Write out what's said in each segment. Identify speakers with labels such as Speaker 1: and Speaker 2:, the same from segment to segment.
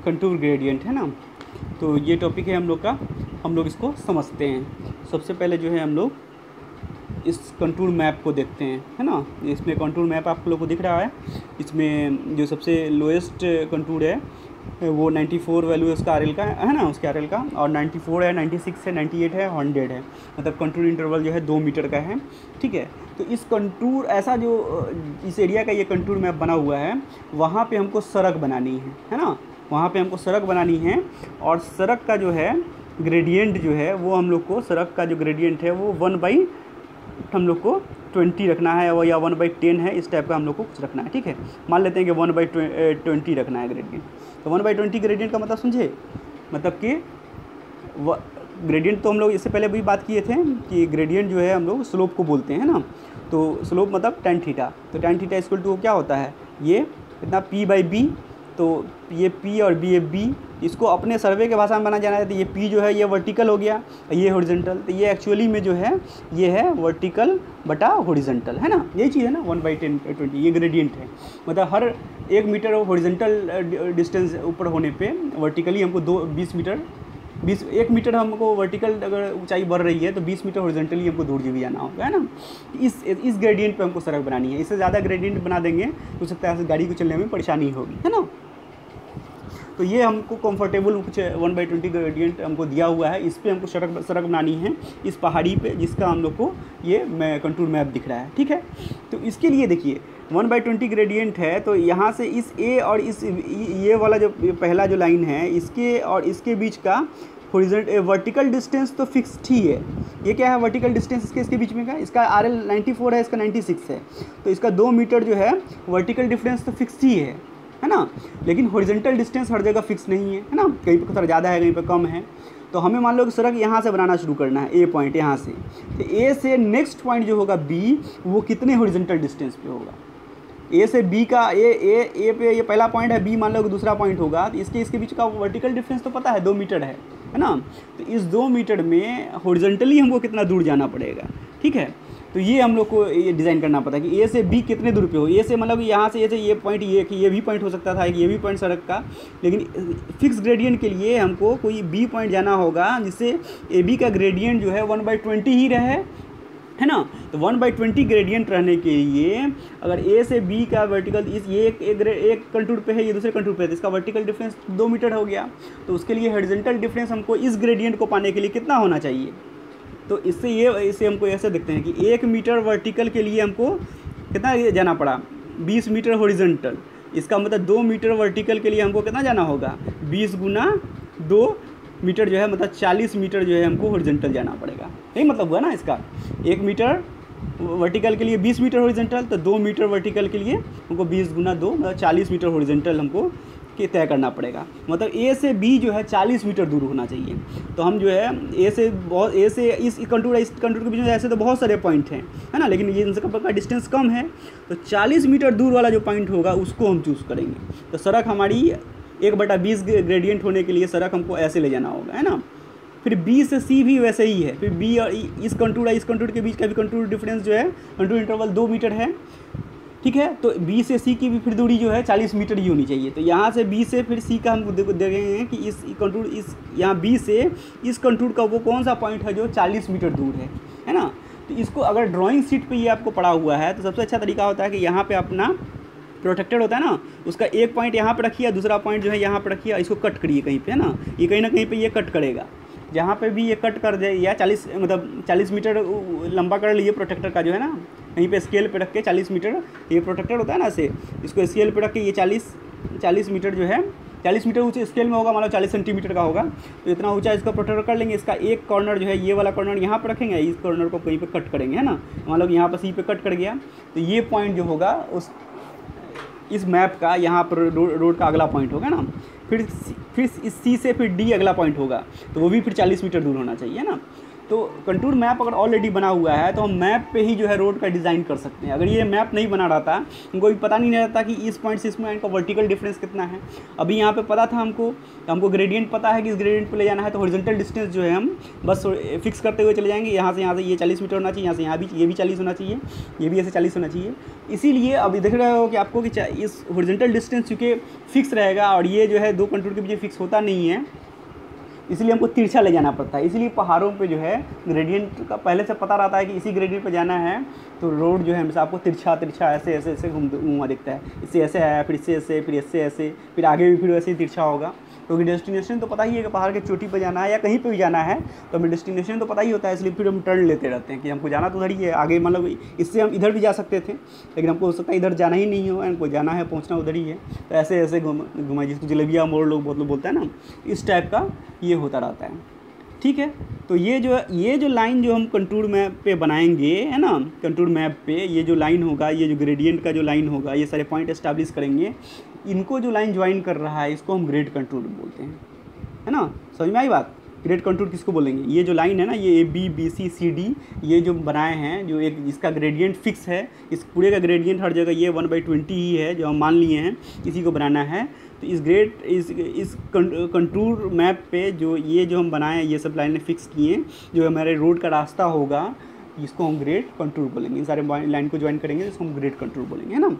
Speaker 1: Contour gradient है ना। तो ये टॉपिक है हम लोग का, हम लोग इसको समझते हैं। सबसे पहले जो है हम लोग इस कंटूर मैप को देखते हैं, है ना। इसमें कंटूर मैप आप लोग को दिख रहा है। इसमें जो सबसे लोएस्ट कंटूर है वो 94 वैल्यू है उसका आर एल का, है ना, उसके आर एल का, और 94 है, 96 है, 98 है, 100 है। मतलब कंटूर इंटरवल जो है 2 मीटर का है, ठीक है। तो इस कंटूर ऐसा जो इस एरिया का ये कंटूर मैप बना हुआ है, वहाँ पे हमको सड़क बनानी है ना। वहाँ पे हमको सड़क बनानी है, और सड़क का जो है ग्रेडियंट जो है वो हम लोग को, सड़क का जो ग्रेडियंट है वो 1/, हम लोग को 20 रखना है, वो या 1/10 है, इस टाइप का हम लोग को कुछ रखना है, ठीक है। मान लेते हैं कि 1/20 रखना है ग्रेडियंट। तो 1/20 ग्रेडियंट का मतलब समझे, मतलब कि ग्रेडियंट तो हम लोग इससे पहले भी बात किए थे कि ग्रेडियंट जो है हम लोग स्लोप को बोलते हैं ना। तो स्लोप मतलब tan थीटा। तो tan थीटा इक्वल टू क्या होता है, ये कितना P/B। तो ये P और B इसको अपने सर्वे के भाषा में बना जाना है। तो ये P जो है ये वर्टिकल हो गया, ये हॉरिजॉन्टल। तो ये एक्चुअली में जो है ये है वर्टिकल बटा हॉरिजॉन्टल, है ना। यही चीज़ है ना 1/10/20, ये ग्रेडियंट है। मतलब हर 1 मीटर हॉरिजॉन्टल डिस्टेंस ऊपर होने पे वर्टिकली हमको 1 मीटर हमको वर्टिकल अगर ऊंचाई बढ़ रही है तो 20 मीटर हॉरिजॉन्टली हमको दूर भी जाना होगा, है ना। इस ग्रेडियंट पे हमको सड़क बनानी है। इससे ज़्यादा ग्रेडियंट बना देंगे तो सकता है गाड़ी को चलने में परेशानी होगी, है ना। तो ये हमको कंफर्टेबल कुछ 1/20 ग्रेडियंट हमको दिया हुआ है। इस पर हमको सड़क बनानी है, इस पहाड़ी पे, जिसका हम लोग को ये कंटूर मैप दिख रहा है, ठीक है। तो इसके लिए देखिए 1/20 ग्रेडियंट है, तो यहाँ से इस ए और इस ये वाला जो पहला जो लाइन है, इसके और इसके बीच का वर्टिकल डिस्टेंस तो फिक्स्ड ही है। ये क्या है वर्टिकल डिस्टेंस इसके बीच में का, इसका RL 94 है, इसका 96 है। तो इसका 2 मीटर जो है वर्टिकल डिफरेंस तो फिक्स्ड ही है ना। लेकिन हॉरिजॉन्टल डिस्टेंस हर जगह फिक्स नहीं है ना, कहीं पर थोड़ा ज़्यादा है, कहीं पर कम है। तो हमें मान लो कि सड़क यहाँ से बनाना शुरू करना है, ए पॉइंट यहाँ से। तो ए से नेक्स्ट पॉइंट जो होगा बी, वो कितने हॉरिजॉन्टल डिस्टेंस पे होगा। ए से बी का ए पे ये पहला पॉइंट है, बी मान लो कि दूसरा पॉइंट होगा। तो इसके बीच का वर्टिकल डिफरेंस तो पता है 2 मीटर है ना। तो इस 2 मीटर में हॉरिजॉन्टली हमको कितना दूर जाना पड़ेगा, ठीक है। तो ये हम लोग को ये डिज़ाइन करना पड़ता है कि ए से बी कितने दूर पे हो। ए से मतलब यहाँ से ये पॉइंट, ये भी पॉइंट हो सकता था, ये भी पॉइंट सड़क का। लेकिन फिक्स ग्रेडियंट के लिए हमको कोई बी पॉइंट जाना होगा, जिससे ए बी का ग्रेडियंट जो है 1/20 ही रहे, है ना। तो 1/20 ग्रेडियंट रहने के लिए अगर ए से बी का वर्टिकल एक कंटूर पे है, ये दूसरे कंटूर पे है, तो इसका वर्टिकल डिफरेंस 2 मीटर हो गया। तो उसके लिए हॉरिजॉन्टल डिफरेंस हमको इस ग्रेडियंट को पाने के लिए कितना होना चाहिए। तो इसे हमको ऐसे देखते हैं कि 1 मीटर वर्टिकल के लिए हमको कितना जाना पड़ा, 20 मीटर हॉरिजॉन्टल। इसका मतलब 2 मीटर वर्टिकल के लिए हमको कितना जाना होगा, 20 गुना 2 मीटर जो है, मतलब 40 मीटर जो है हमको हॉरिजॉन्टल जाना पड़ेगा। यही मतलब हुआ ना इसका। 1 मीटर वर्टिकल के लिए 20 मीटर हॉरिजॉन्टल, तो 2 मीटर वर्टिकल के लिए हमको 20 गुना 2 मतलब 40 मीटर हॉरिजॉन्टल हमको के तय करना पड़ेगा। मतलब ए से बी जो है 40 मीटर दूर होना चाहिए। तो हम जो है ए से इस कंटूर के बीच में ऐसे तो बहुत सारे पॉइंट हैं, है ना, लेकिन ये इनसे का डिस्टेंस कम है। तो 40 मीटर दूर वाला जो पॉइंट होगा उसको हम चूज़ करेंगे। तो सड़क हमारी 1/20 ग्रेडियंट होने के लिए सड़क हमको ऐसे ले जाना होगा, है ना। फिर बी से सी भी वैसे ही है। फिर बी और इस कंटूर के बीच का भी कंटूर डिफरेंस जो है, कंटूर इंटरवल 2 मीटर है, ठीक है। तो बी से सी की भी फिर दूरी जो है 40 मीटर ही होनी चाहिए। तो यहाँ से बी से फिर सी का हम देखेंगे कि इस कंटूर यहाँ बी से इस कंटूर का वो कौन सा पॉइंट है जो 40 मीटर दूर है ना। तो इसको अगर ड्राइंग शीट पे ये आपको पड़ा हुआ है तो सबसे अच्छा तरीका होता है कि यहाँ पे अपना प्रोटेक्टेड होता है ना, उसका एक पॉइंट यहाँ पे रखिए, दूसरा पॉइंट जो है यहाँ पे रखिए, इसको कट करिए कहीं पे, है ना। ये कहीं ना कहीं पे ये कट करेगा। जहाँ पे भी ये कट कर दे या 40 मीटर लंबा कर लिए प्रोटेक्टर का जो है ना, कहीं पे स्केल पे रख के 40 मीटर, ये प्रोटेक्टर होता है ना, से इसको स्केल पे रख के ये 40 मीटर जो है, 40 मीटर ऊँचे स्केल में होगा, मान लो 40 सेंटीमीटर का होगा। तो इतना ऊंचा इसका प्रोटेक्टर कर लेंगे। इसका एक कॉर्नर जो है, ये वाला कॉर्नर यहाँ पर रखेंगे, इस कॉर्नर को कहीं पर कट करेंगे, है ना। मान लो यहाँ पर सी पे कट कर गया, तो ये पॉइंट जो होगा इस मैप का यहाँ पर रोड का अगला पॉइंट होगा ना। फिर इस सी से फिर डी अगला पॉइंट होगा, तो वो भी फिर 40 मीटर दूर होना चाहिए ना। तो कंटूर मैप अगर ऑलरेडी बना हुआ है तो हम मैप पे ही जो है रोड का डिज़ाइन कर सकते हैं। अगर ये मैप नहीं बना रहा था, हमको भी पता नहीं रहता कि इस पॉइंट से इस पॉइंट का वर्टिकल डिफरेंस कितना है। अभी यहाँ पे पता था हमको ग्रेडियंट पता है कि इस ग्रेडियंट पे ले जाना है, तो हॉरिजॉन्टल डिस्टेंस जो है हम बस फिक्स करते हुए चले जाएंगे। यहाँ से ये 40 मीटर होना चाहिए, यहाँ से यहाँ भी ये भी 40 होना चाहिए, ये भी ऐसे 40 होना चाहिए। इसीलिए अभी देख रहे हो कि आपको कि इस हॉरिजॉन्टल डिस्टेंस चूँकि फिक्स रहेगा और ये जो है दो कंटूर के बीच फिक्स होता नहीं है, इसलिए हमको तिरछा ले जाना पड़ता है। इसीलिए पहाड़ों पे जो है ग्रेडियंट का पहले से पता रहता है कि इसी ग्रेडियंट पे जाना है, तो रोड जो है हमेशा आपको तिरछा ऐसे घुमा दिखता है। इससे ऐसे आया, फिर इससे ऐसे, फिर इससे ऐसे, फिर आगे भी फिर वैसे ही तिरछा होगा। क्योंकि डेस्टिनेशन तो पता ही है कि पहाड़ के चोटी पर जाना है या कहीं पर भी जाना है, तो हमें डेस्टिनेशन तो पता ही होता है, इसलिए फिर हम टर्न लेते रहते हैं कि हमको जाना तो उधर ही है। आगे मतलब इससे हम इधर भी जा सकते थे, लेकिन हमको हो सकता है इधर जाना ही नहीं हो, हमको जाना है, पहुंचना उधर ही है, तो ऐसे ऐसे घुमाई, जिसको जलेबिया मोड़ लोग बहुत लोग बोलते हैं ना, इस टाइप का ये होता रहता है। ठीक है, तो ये जो लाइन जो हम कंटूर मैप पे बनाएंगे, है ना, कंटूर मैप पे ये जो लाइन होगा, ये जो ग्रेडियंट का जो लाइन होगा, ये सारे पॉइंट एस्टैब्लिश करेंगे। इनको जो लाइन ज्वाइन कर रहा है इसको हम ग्रेड कंटूर बोलते हैं, है ना। समझ में आई बात? ग्रेड कंटूर किसको बोलेंगे? ये जो लाइन है ना, ये ABBCCD, ये जो बनाए हैं, जो एक इसका ग्रेडियंट फिक्स है, इस पूरे का ग्रेडियंट हर जगह ये 1/20 ही है, जो हम मान लिए हैं, इसी को बनाना है। तो इस कंटूर मैप पे जो हम बनाए हैं, ये सब लाइनें फिक्स किए, जो हमारे रोड का रास्ता होगा, इसको हम ग्रेड कंटूर बोलेंगे। इन सारे लाइन को ज्वाइन करेंगे, इसको हम ग्रेड कंटूर बोलेंगे, है ना।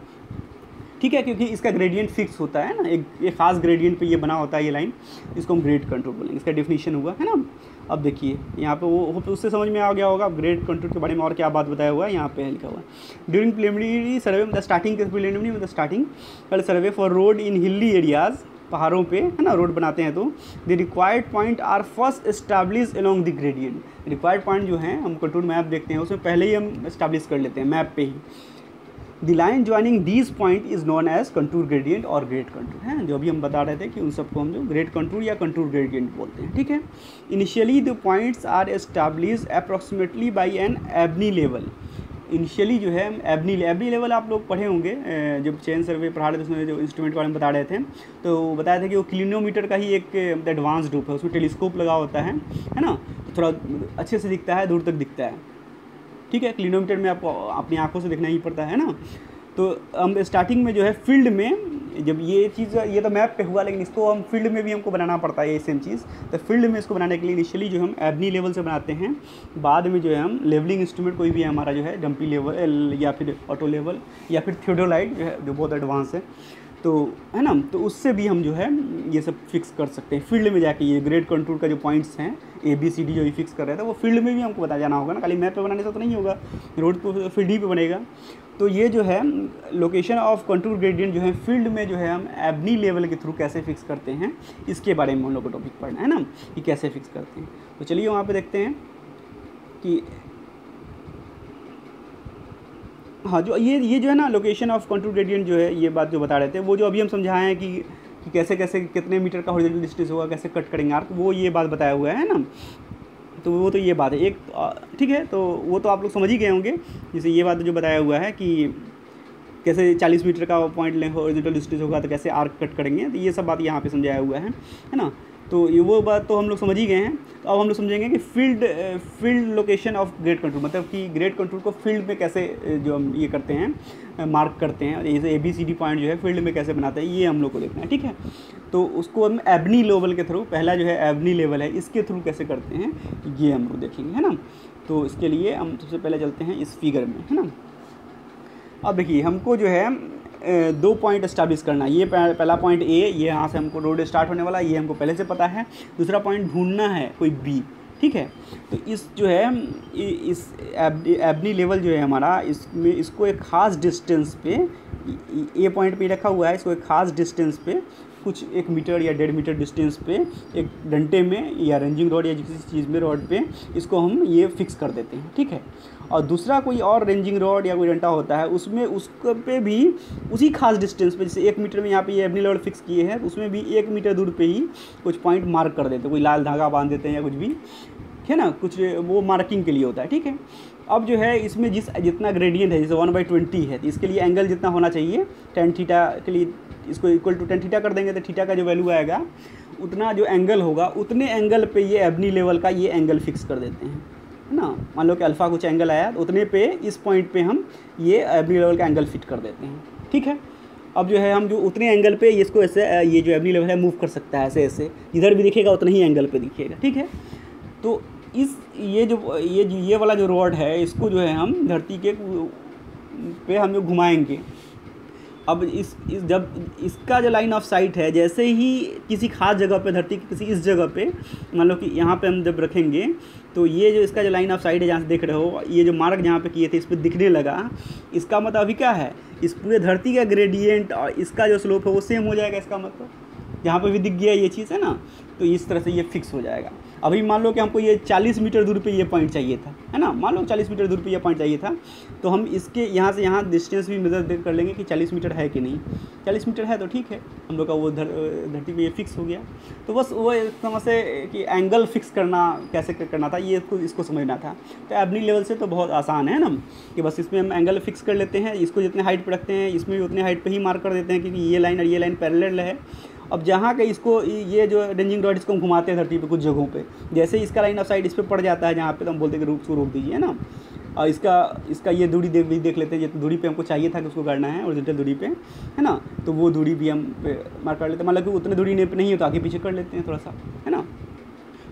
Speaker 1: ठीक है, क्योंकि इसका ग्रेडियंट फिक्स होता है ना, एक खास ग्रेडियंट पे ये बना होता है ये लाइन, इसको हम ग्रेड कंटूर बोलेंगे। इसका डेफिनेशन हुआ, है ना। अब देखिए यहाँ पे वो उससे समझ में आ गया होगा। अब ग्रेड कंटूर के बारे में और क्या बात बताया हुआ है यहाँ पे लिखा हुआ है। ड्यूरिंग प्रिलिमिनरी सर्वे मतलब starting survey for road in hilly areas, पहाड़ों पे, है ना, रोड बनाते हैं तो the required point are first establish along the gradient. Required point जो है हम कंटूर मैप देखते हैं उसमें पहले ही हम एस्टैब्लिश कर लेते हैं मैप पे ही। The line joining these point is known as contour gradient और ग्रेड कंटूर, है, जो अभी हम बता रहे थे कि उन सबको हम जो ग्रेड कंटूर या कंटूर ग्रेडियंट बोलते हैं। ठीक है, initially the points are establish approximately by an Abney level. Initially जो है एबनी लेवल आप लोग पढ़े होंगे, जब चेन सर्वे पढ़ा रहे थे उसमें जो इंस्ट्रूमेंट के बारे में बता रहे थे, तो बताया था कि वो किलोमीटर का ही एक एडवांस रूप है, उसमें टेलीस्कोप लगा होता है ना, तो थोड़ा अच्छे से दिखता है, दूर तक दिखता है। ठीक है, किलोमीटर में आपको अपनी आंखों से देखना ही पड़ता है ना। तो हम स्टार्टिंग में जो है फील्ड में, जब ये चीज़, ये तो मैप पे हुआ, लेकिन इसको हम फील्ड में भी हमको बनाना पड़ता है ये सेम चीज़। तो फील्ड में इसको बनाने के लिए इनिशियली जो हम एबनी लेवल से बनाते हैं, बाद में जो है हम लेवलिंग इंस्ट्रूमेंट कोई भी है हमारा जो है डम्पी लेवल या फिर ऑटो लेवल या फिर थियोडोलाइट जो है, जो बहुत एडवांस है, तो है ना, तो उससे भी हम जो है ये सब फिक्स कर सकते हैं फील्ड में जाके। ये ग्रेड कंटूर का जो पॉइंट्स हैं ABCD जो भी फिक्स कर रहे थे, वो फील्ड में भी हमको बता जाना होगा ना, खाली मैप पे बनाने से तो नहीं होगा, रोड तो फील्ड ही पे बनेगा। तो ये जो है लोकेशन ऑफ कंटूर ग्रेडियंट जो है फील्ड में जो है हम एबनी लेवल के थ्रू कैसे फिक्स करते हैं, इसके बारे में हम लोग को टॉपिक पढ़ना है ना, कि कैसे फिक्स करते हैं। तो चलिए वहाँ पे देखते हैं कि हाँ, जो ये जो है ना लोकेशन ऑफ कंटूर ग्रेडियंट जो है, ये बात जो बता रहे थे, वो जो अभी हम समझाए हैं कि कैसे कैसे कितने मीटर का हॉरिजॉन्टल डिस्टेंस होगा, कैसे कट करेंगे आर्क, वो ये बात बताया हुआ है ना। तो वो तो ये बात है एक, ठीक है, तो वो तो आप लोग समझ ही गए होंगे। जैसे ये बात जो बताया हुआ है कि कैसे 40 मीटर का पॉइंट लें हॉरिजॉन्टल डिस्टेंस होगा तो कैसे आर्क कट करेंगे, तो ये सब बात यहाँ पे समझाया हुआ है ना। तो ये वो बात तो हम लोग समझ ही गए हैं। तो अब हम लोग समझेंगे कि field location of grade contour, मतलब कि ग्रेड कंटूर को फील्ड में कैसे जो हम ये करते हैं, मार्क करते हैं, जैसे ABCD पॉइंट जो है फील्ड में कैसे बनाते हैं, ये हम लोग को देखना है। ठीक है, तो उसको हम एबनी लेवल के थ्रू, पहला जो है एबनी लेवल है, इसके थ्रू कैसे करते हैं ये हम लोग देखेंगे, है ना। तो इसके लिए हम सबसे पहले चलते हैं इस फिगर में, है ना। अब देखिए हमको जो है 2 पॉइंट एस्टैब्लिश करना है। ये पहला पॉइंट A, ये यहाँ से हमको रोड स्टार्ट होने वाला है, ये हमको पहले से पता है। दूसरा पॉइंट ढूंढना है कोई B, ठीक है। तो इस जो है इस एबनी लेवल जो है हमारा, इसमें इसको एक ख़ास डिस्टेंस पे, A पॉइंट पे रखा हुआ है, इसको एक ख़ास डिस्टेंस पे, कुछ 1 मीटर या 1.5 मीटर डिस्टेंस पे एक डंटे में या रेंजिंग रॉड या किसी चीज़ में रॉड पे इसको हम ये फिक्स कर देते हैं। ठीक है, और दूसरा कोई और रेंजिंग रॉड या कोई डंटा होता है, उसमें उसको पे भी उसी खास डिस्टेंस पे, जैसे 1 मीटर में यहाँ पे ये एबनी लेवल फिक्स किए हैं, तो उसमें भी 1 मीटर दूर पे ही कुछ पॉइंट मार्क कर देते हैं, कोई लाल धागा बांध देते हैं या कुछ भी, है ना, कुछ वो मार्किंग के लिए होता है। ठीक है, अब जो है इसमें जितना ग्रेडियंट है, जैसे 1/20 है, तो इसके लिए एंगल जितना होना चाहिए tan थीटा के लिए, इसको इक्वल टू tan थीटा कर देंगे, तो थीटा का जो वैल्यू आएगा उतना जो एंगल होगा, उतने एंगल पे ये एबनी लेवल का ये एंगल फिक्स कर देते हैं। है ना। मान लो कि अल्फ़ा कुछ एंगल आया तो उतने पे इस पॉइंट पे हम ये एवरी लेवल का एंगल फिट कर देते हैं, ठीक है। अब जो है हम जो उतने एंगल पे इसको ऐसे ये जो एवरी लेवल है मूव कर सकता है, ऐसे ऐसे जिधर भी दिखेगा उतना ही एंगल पे दिखेगा, ठीक है। तो इस ये वाला जो रॉड है इसको जो है हम धरती के पे हम जो घुमाएंगे। अब जब इसका जो लाइन ऑफ साइट है, जैसे ही किसी खास जगह पे धरती की किसी इस जगह पे मान लो कि यहाँ पे हम जब रखेंगे तो ये जो इसका जो लाइन ऑफ साइट है जहाँ से देख रहे हो, ये जो मार्क जहाँ पे किए थे इस पर दिखने लगा, इसका मतलब अभी क्या है, इस पूरे धरती का ग्रेडियंट और इसका जो स्लोप है वो सेम हो जाएगा। इसका मतलब यहाँ पे भी दिख गया ये चीज़ है ना, तो इस तरह से ये फिक्स हो जाएगा। अभी मान लो कि हमको ये 40 मीटर दूर पे ये पॉइंट चाहिए था, है ना, मान लो 40 मीटर दूर पे ये पॉइंट चाहिए था, तो हम इसके यहाँ से यहाँ डिस्टेंस भी मेजर कर लेंगे कि 40 मीटर है कि नहीं। 40 मीटर है तो ठीक है, हम लोग का वो धरती पे ये फिक्स हो गया। तो बस वो समझ से कि एंगल फिक्स करना कैसे करना था ये इसको समझना था। तो एबनी लेवल से तो बहुत आसान है ना, कि बस इसमें हम एंगल फिक्स कर लेते हैं, इसको जितने हाइट पर रखते हैं इसमें भी उतने हाइट पर ही मार्क कर देते हैं, क्योंकि ये लाइन और ये लाइन पैरेलल है। अब जहाँ का इसको ये जो रेंजिंग रॉड इसको हम घुमाते हैं धरती पे कुछ जगहों पे, जैसे इसका लाइन ऑफ साइट इस पर पड़ जाता है जहाँ पे तो हम बोलते हैं कि उसको रोक दीजिए, है ना। और इसका ये दूरी देख लेते हैं, ये दूरी पे हमको चाहिए था कि उसको करना है ओरिजिनल दूरी पे, है ना। तो वो दूरी भी हम मार्क कर लेते हैं, मतलब कि उतने दूरी नहीं है तो आगे पीछे कर लेते हैं थोड़ा सा, है ना।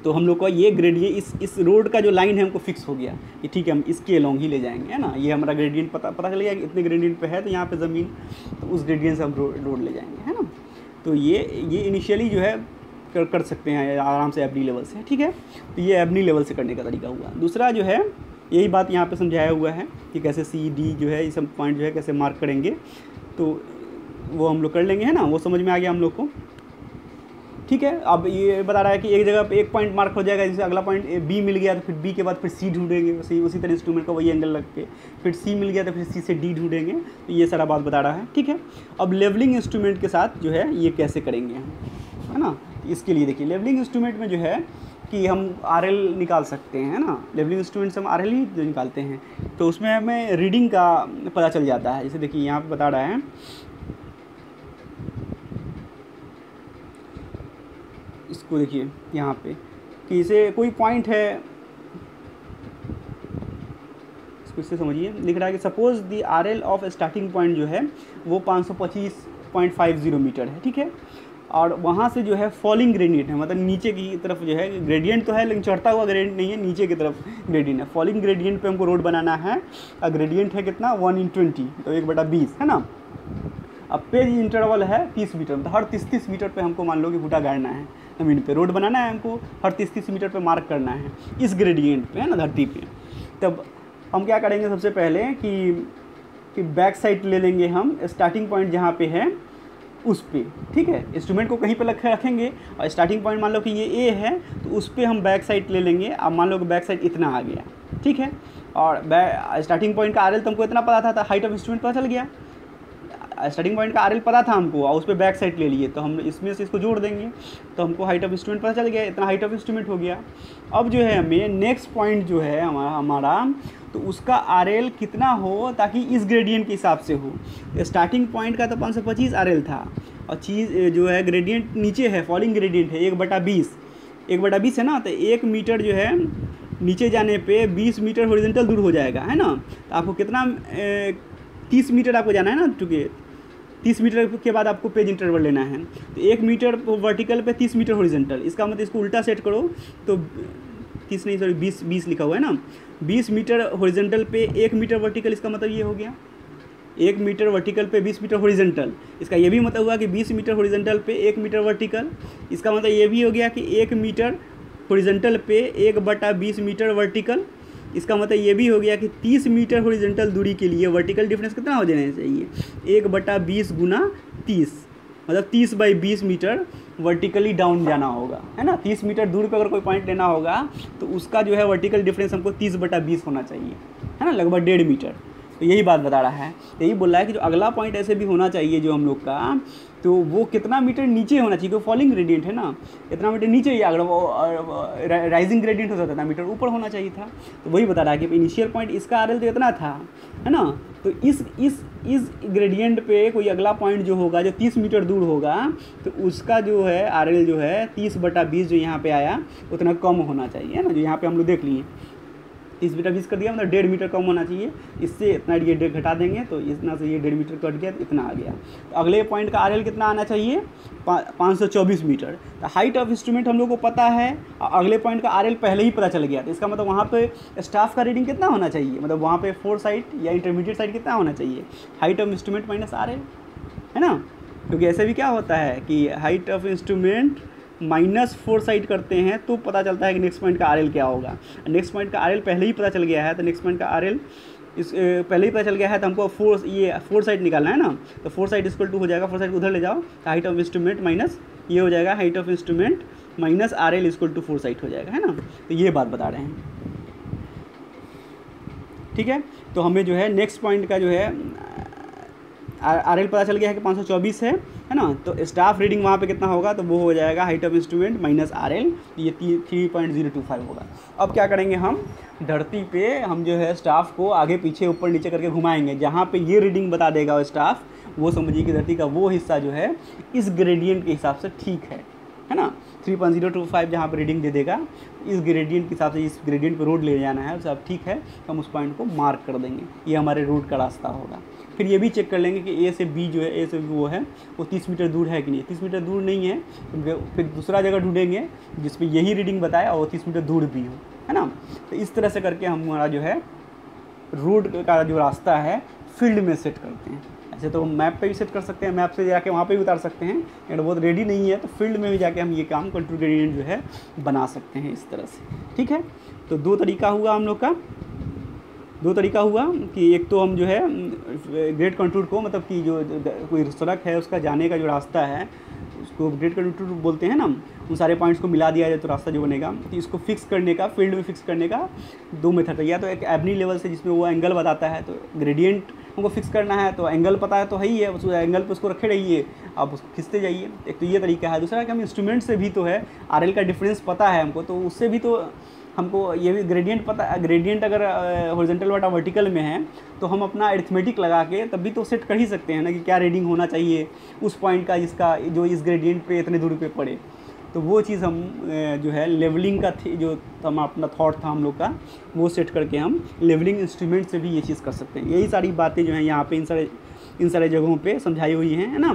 Speaker 1: तो हम लोग का ये ग्रेडियंट इस रोड का जो लाइन है हमको फिक्स हो गया कि ठीक है हम इसके अलोंग ही ले जाएंगे, है ना। ये हमारा ग्रेडियंट पता चल गया कि इतने ग्रेडियंट पे है तो यहाँ पे ज़मीन, तो उस ग्रेडियंट से हम रोड ले जाएंगे, है ना। तो ये इनिशियली जो है कर सकते हैं आराम से एबनी लेवल से, ठीक है। तो ये एबनी लेवल से करने का तरीका हुआ। दूसरा जो है यही बात यहाँ पे समझाया हुआ है कि कैसे सी डी जो है ये सब पॉइंट जो है कैसे मार्क करेंगे, तो वो हम लोग कर लेंगे, है ना। वो समझ में आ गया हम लोग को, ठीक है। अब ये बता रहा है कि एक जगह पे एक पॉइंट मार्क हो जाएगा, जैसे अगला पॉइंट बी मिल गया तो फिर बी के बाद फिर सी ढूंढेंगे, उसी तरह इंस्ट्रूमेंट का वही एंगल लग के, फिर सी मिल गया तो फिर सी से डी ढूंढेंगे। तो ये सारा बात बता रहा है, ठीक है। अब लेवलिंग इंस्ट्रूमेंट के साथ जो है ये कैसे करेंगे हम, है ना। इसके लिए देखिए लेवलिंग इंस्ट्रूमेंट में जो है कि हम RL निकाल सकते हैं, है ना। लेवलिंग इंस्ट्रूमेंट से हम RL ही जो निकालते हैं, तो उसमें हमें रीडिंग का पता चल जाता है। जैसे देखिए यहाँ पर बता रहा है, इसको देखिए यहाँ पे कि इसे कोई पॉइंट है, इसको इससे समझिए, लिख रहा है कि suppose the RL of starting point जो है वो 525.50 मीटर है, ठीक है। और वहाँ से जो है फॉलिंग ग्रेडियंट है, मतलब नीचे की तरफ जो है ग्रेडियंट तो है लेकिन चढ़ता हुआ ग्रेडियंट नहीं है, नीचे की तरफ ग्रेडियंट है। फॉलिंग ग्रेडियंट पे हमको रोड बनाना है, और ग्रेडियंट है कितना 1/20, तो 1/20, है ना। अब पेज इंटरवल है 30 मीटर, मतलब हर 30 मीटर पे हमको मान लो कि बूटा गाड़ना है, ज़मीन पे रोड बनाना है हमको, हर 30 मीटर पे मार्क करना है इस ग्रेडियंट पे, है ना, धरती पे। तब हम क्या करेंगे सबसे पहले कि बैक साइड ले लेंगे हम स्टार्टिंग पॉइंट जहाँ पे है उस पे, ठीक है। इंस्ट्रूमेंट को कहीं पे रखेंगे और स्टार्टिंग पॉइंट मान लो कि ये A है तो उस पर हम बैक साइड ले लेंगे। अब मान लो कि बैक साइड इतना आ गया, ठीक है। और स्टार्टिंग पॉइंट का RL तो हमको इतना पता था, हाइट ऑफ इंस्ट्रूमेंट पता चल गया। स्टार्टिंग पॉइंट का RL पता था हमको और उस पर बैक साइड ले लिए, तो हम इसमें से इसको जोड़ देंगे तो हमको हाइट ऑफ इंस्ट्रूमेंट पता चल गया, इतना हाइट ऑफ इंस्ट्रूमेंट हो गया। अब जो है हमें नेक्स्ट पॉइंट जो है हमारा तो उसका RL कितना हो ताकि इस ग्रेडियंट के हिसाब से हो। स्टार्टिंग पॉइंट का तो 525 RL था, और चीज़ जो है ग्रेडियंट नीचे है, फॉलिंग ग्रेडियंट है 1/20 है ना। तो 1 मीटर जो है नीचे जाने पे 20 मीटर हॉरिजॉन्टल दूर हो जाएगा, है ना। तो आपको कितना 30 मीटर आपको जाना है ना, चूँकि 30 मीटर के बाद आपको पेज इंटरवल लेना है। तो 1 मीटर वर्टिकल पे 30 मीटर हॉरिजॉन्टल, इसका मतलब इसको उल्टा सेट करो तो 30 नहीं सॉरी 20 लिखा हुआ है ना। 20 मीटर हॉरिजॉन्टल पे 1 मीटर वर्टिकल, इसका मतलब ये हो गया 1 मीटर वर्टिकल पे 20 मीटर हॉरिजॉन्टल। इसका ये भी मतलब हुआ कि 20 मीटर हॉरिजॉन्टल पे 1 मीटर वर्टिकल, इसका मतलब ये भी हो गया कि 1 मीटर हॉरिजॉन्टल पे 1/20 मीटर वर्टिकल। इसका मतलब ये भी हो गया कि 30 मीटर हॉरिजॉन्टल दूरी के लिए वर्टिकल डिफरेंस कितना हो जाना चाहिए 1/20 गुना 30, मतलब 30/20 मीटर वर्टिकली डाउन जाना होगा, है ना। 30 मीटर दूर पे अगर कोई पॉइंट लेना होगा तो उसका जो है वर्टिकल डिफरेंस हमको 30/20 होना चाहिए, है ना, लगभग 1.5 मीटर। तो यही बात बता रहा है, यही बोल रहा है कि जो अगला पॉइंट ऐसे भी होना चाहिए जो हम लोग का, तो वो कितना मीटर नीचे होना चाहिए, क्योंकि फॉलिंग ग्रेडियंट है ना, इतना मीटर नीचे ही, अगर वो राइजिंग ग्रेडियंट हो सकता था मीटर ऊपर होना चाहिए था। तो वही बता रहा है कि इनिशियल पॉइंट इसका RL तो इतना था, है ना। तो इस ग्रेडियंट पे कोई अगला पॉइंट जो होगा जो 30 मीटर दूर होगा तो उसका जो है RL जो है 30/20 जो यहाँ पे आया उतना कम होना चाहिए, है ना, जो यहाँ पे हम लोग देख लिए। 30 मीटर फिक्स कर दिया, मतलब 1.5 मीटर कम होना चाहिए, इससे इतना ये घटा देंगे तो इतना से ये 1.5 मीटर कट गया तो इतना आ गया। तो अगले पॉइंट का RL कितना आना चाहिए, 524 मीटर। तो हाइट ऑफ इंस्ट्रूमेंट हम लोग को पता है, अगले पॉइंट का RL पहले ही पता चल गया, तो इसका मतलब वहाँ पे स्टाफ का रीडिंग कितना होना चाहिए, मतलब वहाँ पे 4 साइड या इंटरमीडिएट साइड कितना होना चाहिए, height of instrument minus RL, है ना। क्योंकि ऐसे भी क्या होता है कि हाइट ऑफ इंस्ट्रूमेंट -4 साइड करते हैं तो पता चलता है कि नेक्स्ट पॉइंट का RL क्या होगा। नेक्स्ट पॉइंट का RL पहले ही पता चल गया है, तो नेक्स्ट पॉइंट का RL इस पहले ही पता चल गया है, तो हमको 4 साइड निकालना है ना। तो 4 साइड इक्वल टू हो जाएगा, 4 साइड उधर ले जाओ, तो हाइट ऑफ इंस्ट्रूमेंट माइनस ये हो जाएगा, height of instrument minus RL equal to 4 side हो जाएगा, है ना। तो ये बात बता रहे हैं, ठीक है। तो हमें जो है नेक्स्ट पॉइंट का जो है RL पता चल गया है कि 524 है ना। तो स्टाफ रीडिंग वहाँ पे कितना होगा, तो वो हो जाएगा height of instrument minus RL, ये 3.025 होगा। अब क्या करेंगे, हम धरती पे हम जो है स्टाफ को आगे पीछे ऊपर नीचे करके घुमाएंगे, जहाँ पे ये रीडिंग बता देगा वो स्टाफ, वो समझिए कि धरती का वो हिस्सा जो है इस ग्रेडियंट के हिसाब से ठीक है ना। 3.025 जहाँ पर रीडिंग दे देगा, इस ग्रेडियंट के हिसाब से इस ग्रेडियंट पर रोड ले जाना है, सब ठीक है, तो हम उस पॉइंट को मार्क कर देंगे, ये हमारे रूट का रास्ता होगा। फिर ये भी चेक कर लेंगे कि A से B जो है, A से वो है वो 30 मीटर दूर है कि नहीं। 30 मीटर दूर नहीं है तो फिर दूसरा जगह ढूंढेंगे जिसमें यही रीडिंग बताया और 30 मीटर दूर भी हो, है ना। तो इस तरह से करके हमारा जो है रोड का जो रास्ता है फील्ड में सेट करते हैं। ऐसे तो मैप पे भी सेट कर सकते हैं, मैप से जाके वहाँ पे भी उतार सकते हैं, अगर बहुत रेडी नहीं है तो फील्ड में भी जाके हम ये काम कंट्रोल ग्रेडियंट जो है बना सकते हैं इस तरह से, ठीक है। तो 2 तरीका हुआ हम लोग का, 2 तरीका हुआ कि एक तो हम जो है ग्रेड कंटूर को, मतलब कि जो कोई सड़क है उसका जाने का जो रास्ता है उसको ग्रेड कंटूर बोलते हैं ना, उन सारे पॉइंट्स को मिला दिया जाए तो रास्ता जो बनेगा। तो इसको फिक्स करने का, फील्ड में फिक्स करने का 2 मेथड है, या तो एक एबनी लेवल से जिसमें वो एंगल बताता है, तो ग्रेडियंट हमको फिक्स करना है तो एंगल पता है तो है ही है, उस एंगल पे उसको रखे रहिए, आप उसको खींचते जाइए। एक तो ये तरीका है। दूसरा कि हम इंस्ट्रूमेंट से भी तो है RL का डिफरेंस पता है हमको, तो उससे भी तो हमको ये भी ग्रेडियंट पता, ग्रेडियंट अगर हॉरिजॉन्टल वाटा वर्टिकल में है तो हम अपना अरिथमेटिक लगा के तब भी तो सेट कर ही सकते हैं ना कि क्या रीडिंग होना चाहिए उस पॉइंट का जिसका जो इस ग्रेडियंट पे इतने दूरी पे पड़े। तो वो चीज़ हम जो है लेवलिंग का जो हम अपना थॉट था हम लोग का, वो सेट करके हम लेवलिंग इंस्ट्रूमेंट से भी ये चीज़ कर सकते हैं। यही सारी बातें जो हैं यहाँ पे इन सारे जगहों पे समझाई हुई हैं, है ना।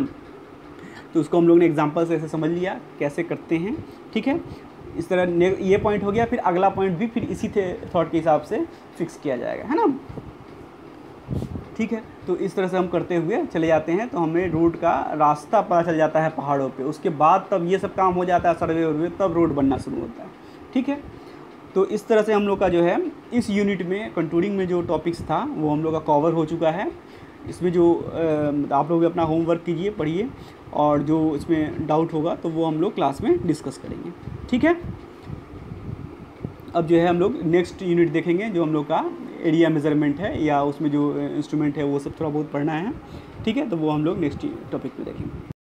Speaker 1: तो उसको हम लोग ने एग्जांपल से ऐसे समझ लिया कैसे करते हैं, ठीक है। इस तरह ये पॉइंट हो गया, फिर अगला पॉइंट भी फिर इसी थॉट के हिसाब से फिक्स किया जाएगा, है ना, ठीक है। तो इस तरह से हम करते हुए चले जाते हैं, तो हमें रोड का रास्ता पता चल जाता है पहाड़ों पे। उसके बाद तब ये सब काम हो जाता है, सर्वे वर्वे, तब रोड बनना शुरू होता है, ठीक है। तो इस तरह से हम लोग का जो है इस यूनिट में कंटूरिंग में जो टॉपिक्स था वो हम लोग का कवर हो चुका है। इसमें जो आप लोग भी अपना होमवर्क कीजिए, पढ़िए, और जो इसमें डाउट होगा तो वो हम लोग क्लास में डिस्कस करेंगे, ठीक है। अब जो है हम लोग नेक्स्ट यूनिट देखेंगे जो हम लोग का एरिया मेजरमेंट है, या उसमें जो इंस्ट्रूमेंट है वो सब थोड़ा बहुत पढ़ना है, ठीक है। तो वो हम लोग नेक्स्ट टॉपिक पे देखेंगे।